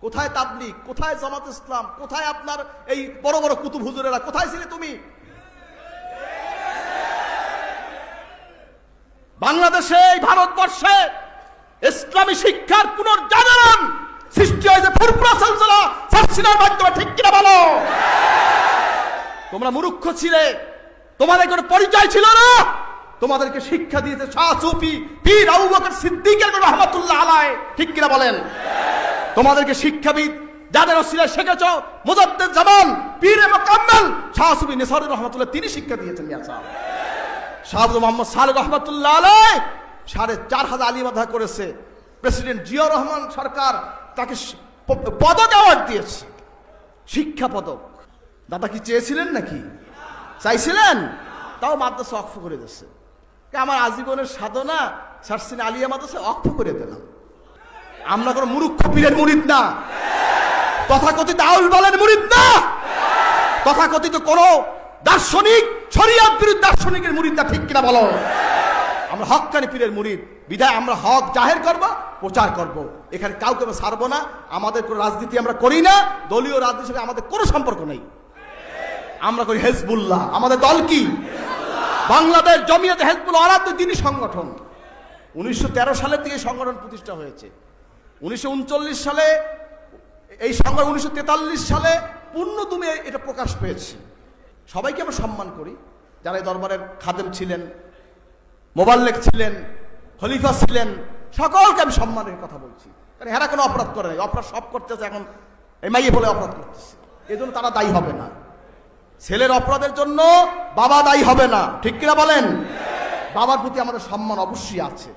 কোথায় তাবলীগ, কোথায় জামাত ইসলাম, কোথায় আপনার এই বড় বড় কুতুব হুজুরেরা, কোথায় ছিলে তুমি? বাংলাদেশে, এই ভারতবর্ষে ইসলামী শিক্ষার পুনর্জাগরণ সৃষ্টি হয়েছে ফুরফুরা সিলসিলা সার্সিনার মাধ্যমে, ঠিক কিনা বলো? তোমরা মূর্খ ছিলে, তোমাদের কোনো পরিচয় ছিল না। তোমাদেরকে শিক্ষা দিয়েছে শাহ সুফি পীর আবু বকর সিদ্দিক রাহমাতুল্লাহ আলাইহি, ঠিক কিনা বলেন? তোমাদেরকে শিক্ষাবিদ যাদের ওসিলায় শিখেছো, মুজাদ্দিদ জামান পীর মুকাম্মেল শাহ সুফি নিসারী রাহমাতুল্লাহ, তিনি শিক্ষা দিয়েছেন। মিয়া সাহেব শাহ মোহাম্মদ সালেহ রাহমাতুল্লাহ আলাইহি ৪৫০০ আলিম আদা করেছে। প্রেসিডেন্ট জিয়াউর রহমান সরকার তাকে পদক অ্যাওয়ার্ড দিয়েছে, শিক্ষা পদক। দাদা কি চেয়েছিলেন নাকি? চাইছিলেন? তাও মাদ্রাসা অক্ষ করে দিচ্ছে। আমার আজীবনের সাধনা সার্সিনা আলিয়া মাদ্রাসা অক্ষ করে দিলাম। আমরা কোনো মূর্খ পীরের মুরিদ না, তথাকথিত আউল বালের মুরিদ না, তথাকথিত কোন দার্শনিক শরিয়ত বিরোধী দার্শনিকের মুরিদ না, ঠিক কিনা বলো? আমরা হক্কানি পীরের মুরিদ, বিধায় আমরা হক জাহের করব, প্রচার করব। এখানে কাউকে আমরা ছাড়বো না। আমাদের কোনো রাজনীতি আমরা করি না, দলীয় রাজনীতির সাথে আমাদের কোনো সম্পর্ক নেই। আমরা করি হেজবুল্লাহ। আমাদের দল কি? বাংলাদেশ জমিয়তে হেজবুল্লাহ আরাধ্য দ্বীনি সংগঠন। 1913 সালের থেকে এই সংগঠন প্রতিষ্ঠা হয়েছে। 1939 সালে এই সংগঠন, 1943 সালে পূর্ণদমে এটা প্রকাশ পেয়েছে। সবাইকে আমরা সম্মান করি, যারা এই দরবারের খাদেম ছিলেন, মোবাল্লেগ ছিলেন, খলিফা ছিলেন, সকলকে আমি সম্মানের কথা বলছি। কারণ এরা কোনো অপরাধ করে নাই। অপরাধ সব করতেছে এখন এই মাইয়ে বলে অপরাধ করতেছে, এই জন্য তারা দায়ী হবে না। ছেলের অপরাধের জন্য বাবা দায়ী হবে না, ঠিক কিনা বলেন? বাবার প্রতি আমাদের সম্মান অবশ্যই আছে।